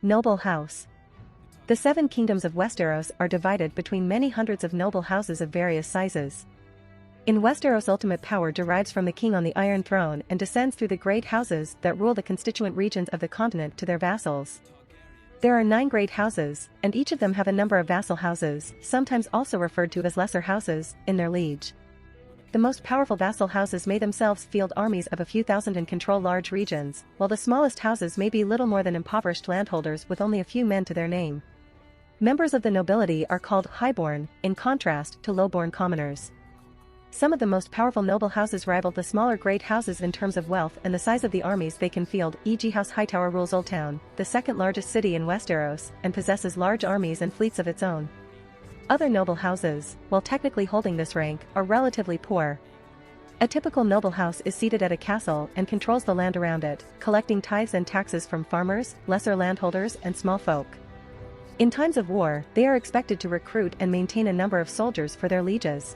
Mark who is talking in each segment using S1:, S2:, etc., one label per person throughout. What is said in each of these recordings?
S1: Noble House. The Seven Kingdoms of Westeros are divided between many hundreds of noble houses of various sizes. In Westeros, ultimate power derives from the king on the Iron Throne and descends through the great houses that rule the constituent regions of the continent to their vassals. There are 9 great houses, and each of them have a number of vassal houses, sometimes also referred to as lesser houses, in their liege. The most powerful vassal houses may themselves field armies of a few thousand and control large regions, while the smallest houses may be little more than impoverished landholders with only a few men to their name. Members of the nobility are called highborn, in contrast to lowborn commoners. Some of the most powerful noble houses rival the smaller great houses in terms of wealth and the size of the armies they can field, e.g. House Hightower rules Old Town, the second largest city in Westeros, and possesses large armies and fleets of its own. Other noble houses, while technically holding this rank, are relatively poor. A typical noble house is seated at a castle and controls the land around it, collecting tithes and taxes from farmers, lesser landholders, and small folk. In times of war, they are expected to recruit and maintain a number of soldiers for their lieges.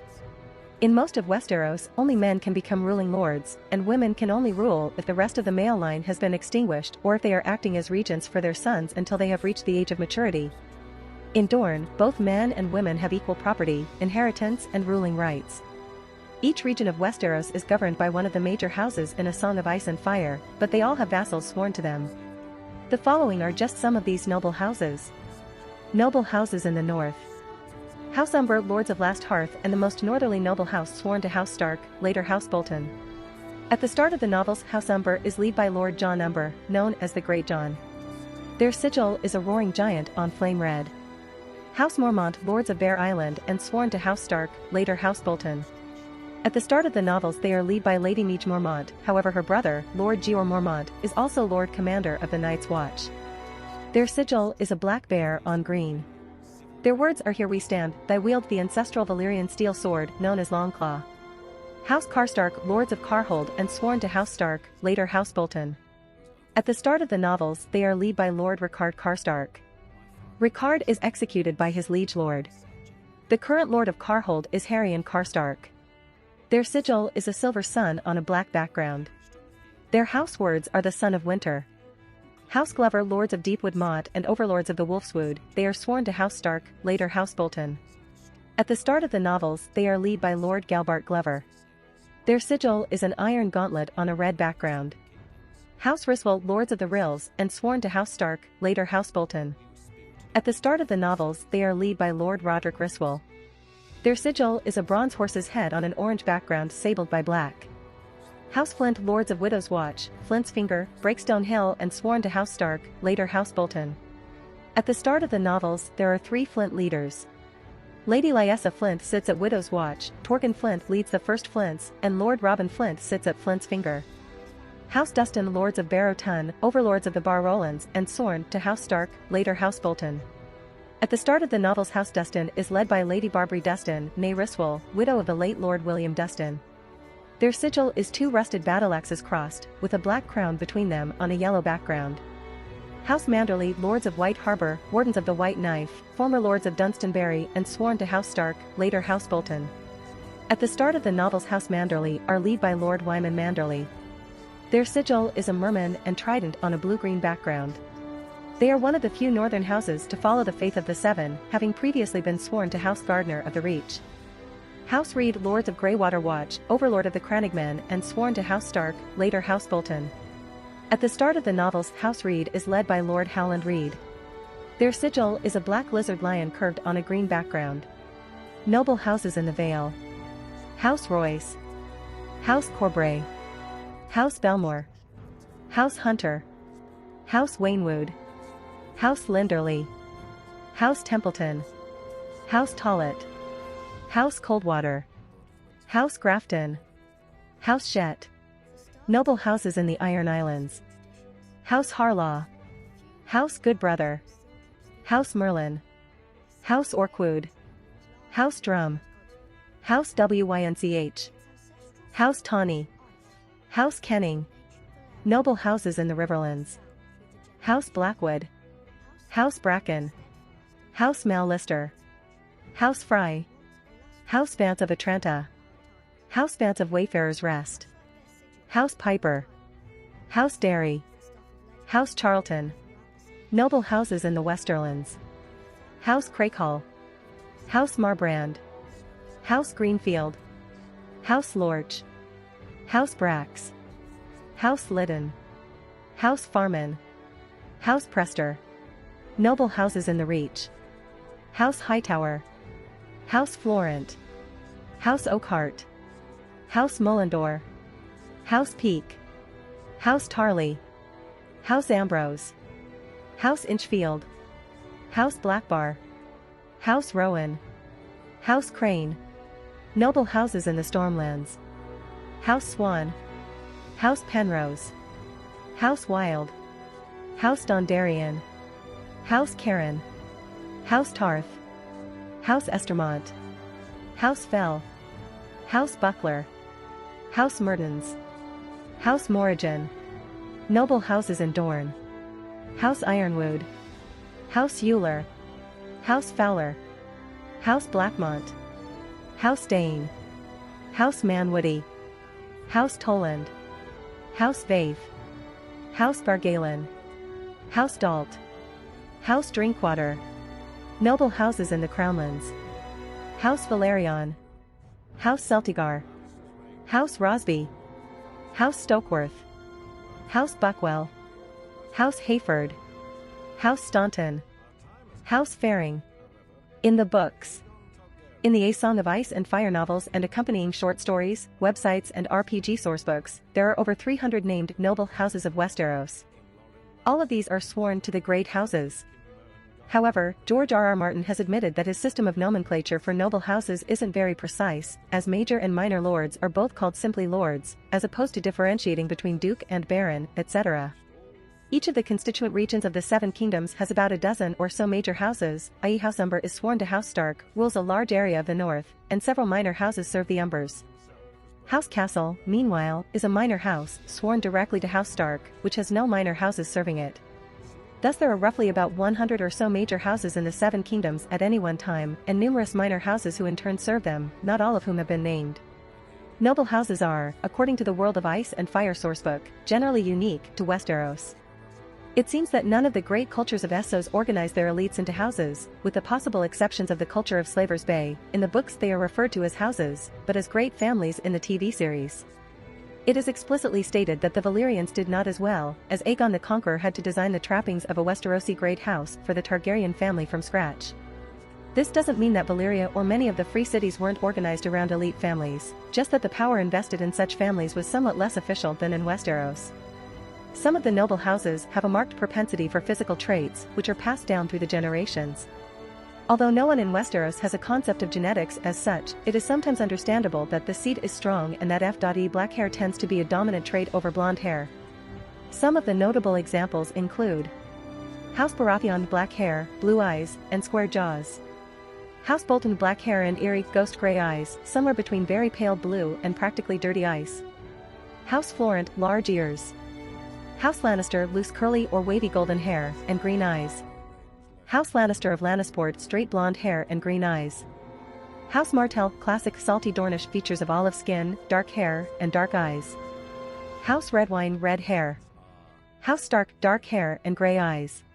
S1: In most of Westeros, only men can become ruling lords, and women can only rule if the rest of the male line has been extinguished or if they are acting as regents for their sons until they have reached the age of maturity. In Dorne, both men and women have equal property, inheritance, and ruling rights. Each region of Westeros is governed by one of the major houses in A Song of Ice and Fire, but they all have vassals sworn to them. The following are just some of these noble houses. Noble houses in the north. House Umber, Lords of Last Hearth, and the most northerly noble house sworn to House Stark, later House Bolton. At the start of the novels, House Umber is led by Lord Jon Umber, known as the Great Jon. Their sigil is a roaring giant on flame red. House Mormont, Lords of Bear Island, and sworn to House Stark, later House Bolton. At the start of the novels they are led by Lady Meege Mormont, however her brother, Lord Geor Mormont, is also Lord Commander of the Night's Watch. Their sigil is a black bear on green. Their words are "Here we stand, thy wield the ancestral Valyrian steel sword, known as Longclaw." House Karstark, Lords of Karhold and sworn to House Stark, later House Bolton. At the start of the novels they are led by Lord Rickard Karstark. Rickard is executed by his liege lord. The current Lord of Karhold is Harrion Karstark. Their sigil is a silver sun on a black background. Their house words are the Son of Winter. House Glover, Lords of Deepwood Motte and Overlords of the Wolfswood, they are sworn to House Stark, later House Bolton. At the start of the novels they are led by Lord Galbart Glover. Their sigil is an iron gauntlet on a red background. House Ryswell, Lords of the Rills and sworn to House Stark, later House Bolton. At the start of the novels they are led by Lord Roderick Ryswell. Their sigil is a bronze horse's head on an orange background sabled by black. House Flint, Lords of Widow's Watch, Flint's Finger, Breakstone Hill and sworn to House Stark, later House Bolton. At the start of the novels there are 3 Flint leaders. Lady Lyessa Flint sits at Widow's Watch, Torgon Flint leads the first Flints, and Lord Robin Flint sits at Flint's Finger. House Dustin, Lords of Barrow Tun, Overlords of the Bar Rowlands and sworn to House Stark, later House Bolton. At the start of the novels House Dustin is led by Lady Barbary Dustin, née Ryswell, widow of the late Lord William Dustin. Their sigil is 2 rusted battle-axes crossed, with a black crown between them on a yellow background. House Manderley, Lords of White Harbour, Wardens of the White Knife, former Lords of Dunstonbury and sworn to House Stark, later House Bolton. At the start of the novels House Manderley are led by Lord Wyman Manderley. Their sigil is a merman and trident on a blue-green background. They are one of the few northern houses to follow the faith of the Seven, having previously been sworn to House Gardner of the Reach. House Reed, Lords of Greywater Watch, Overlord of the Crannogmen and sworn to House Stark, later House Bolton. At the start of the novels House Reed is led by Lord Howland Reed. Their sigil is a black lizard lion curved on a green background. Noble houses in the Vale. House Royce. House Corbray. House Belmore. House Hunter. House Waynwood. House Linderley. House Templeton. House Tollett. House Coldwater. House Grafton. House Shett. Noble houses in the Iron Islands. House Harlaw. House Goodbrother. House Merlin. House Orkwood. House Drum. House Wynch. House Tawny. House Kenning. Noble houses in the Riverlands. House Blackwood. House Bracken. House Mallister. House Fry. House Vance of Atranta. House Vance of Wayfarer's Rest. House Piper. House Derry. House Charlton. Noble houses in the Westerlands. House Crakehall. House Marbrand. House Greenfield. House Lorch. House Brax. House Liddon. House Farman. House Prester. Noble houses in the Reach. House Hightower. House Florent. House Oakhart. House Mullendore. House Peak. House Tarley. House Ambrose. House Inchfield. House Blackbar. House Rowan. House Crane. Noble houses in the Stormlands. House Swan. House Penrose. House Wild. House Dondarrion. House Cairn. House Tarth. House Estermont. House Fell. House Buckler. House Mertens. House Morrigan. Noble houses in Dorne. House Ironwood. House Euler. House Fowler. House Blackmont. House Dane. House Manwoody. House Toland. House Vaith. House Bargalen. House Dalt. House Drinkwater. Noble houses in the Crownlands. House Valerion. House Celtigar. House Rosby. House Stokeworth. House Buckwell. House Hayford. House Staunton. House Faring. In the books. In the A Song of Ice and Fire novels and accompanying short stories, websites and RPG sourcebooks, there are over 300 named noble houses of Westeros. All of these are sworn to the Great Houses. However, George R.R. Martin has admitted that his system of nomenclature for noble houses isn't very precise, as major and minor lords are both called simply lords, as opposed to differentiating between duke and baron, etc. Each of the constituent regions of the Seven Kingdoms has about a dozen or so major houses, i.e. House Umber is sworn to House Stark, rules a large area of the north, and several minor houses serve the Umbers. House Castle, meanwhile, is a minor house, sworn directly to House Stark, which has no minor houses serving it. Thus there are roughly about 100 or so major houses in the Seven Kingdoms at any one time, and numerous minor houses who in turn serve them, not all of whom have been named. Noble houses are, according to the World of Ice and Fire sourcebook, generally unique to Westeros. It seems that none of the great cultures of Essos organize their elites into houses, with the possible exceptions of the culture of Slaver's Bay. In the books they are referred to as houses, but as great families in the TV series. It is explicitly stated that the Valyrians did not as well, as Aegon the Conqueror had to design the trappings of a Westerosi great house for the Targaryen family from scratch. This doesn't mean that Valyria or many of the free cities weren't organized around elite families, just that the power invested in such families was somewhat less official than in Westeros. Some of the noble houses have a marked propensity for physical traits, which are passed down through the generations. Although no one in Westeros has a concept of genetics as such, it is sometimes understandable that the seed is strong and that F.E. black hair tends to be a dominant trait over blonde hair. Some of the notable examples include House Baratheon black hair, blue eyes, and square jaws. House Bolton black hair and eerie, ghost gray eyes, somewhere between very pale blue and practically dirty ice. House Florent large ears. House Lannister loose curly or wavy golden hair, and green eyes. House Lannister of Lannisport straight blonde hair and green eyes. House Martell classic salty Dornish features of olive skin, dark hair, and dark eyes. House Redwine red hair. House Stark dark hair and gray eyes.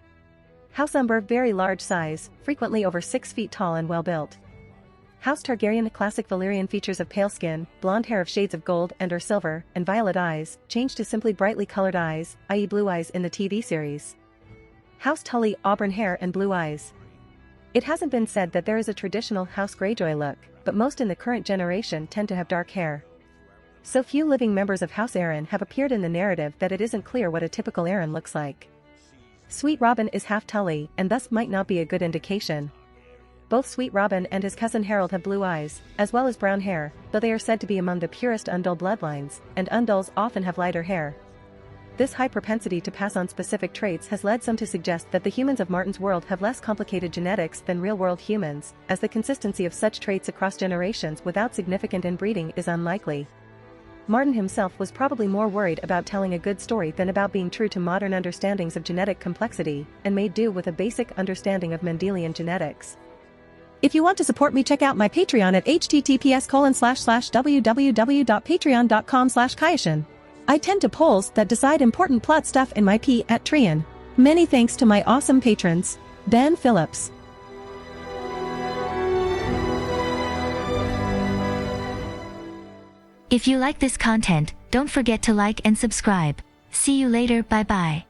S1: House Umber very large size, frequently over 6 feet tall and well built. House Targaryen classic Valyrian features of pale skin, blonde hair of shades of gold and or silver, and violet eyes, changed to simply brightly colored eyes, i.e. blue eyes in the TV series. House Tully auburn hair and blue eyes. It hasn't been said that there is a traditional House Greyjoy look, but most in the current generation tend to have dark hair. So few living members of House Arryn have appeared in the narrative that it isn't clear what a typical Arryn looks like. Sweet Robin is half Tully and thus might not be a good indication. Both Sweet Robin and his cousin Harold have blue eyes, as well as brown hair, though they are said to be among the purest Undul bloodlines, and Unduls often have lighter hair. This high propensity to pass on specific traits has led some to suggest that the humans of Martin's world have less complicated genetics than real-world humans, as the consistency of such traits across generations without significant inbreeding is unlikely. Martin himself was probably more worried about telling a good story than about being true to modern understandings of genetic complexity, and made do with a basic understanding of Mendelian genetics. If you want to support me, check out my Patreon at https://www.patreon.com/Kayashin. I tend to polls that decide important plot stuff in my P at Trian. Many thanks to my awesome patrons, Ben Phillips,
S2: If you like this content, don't forget to like and subscribe. See you later, bye bye.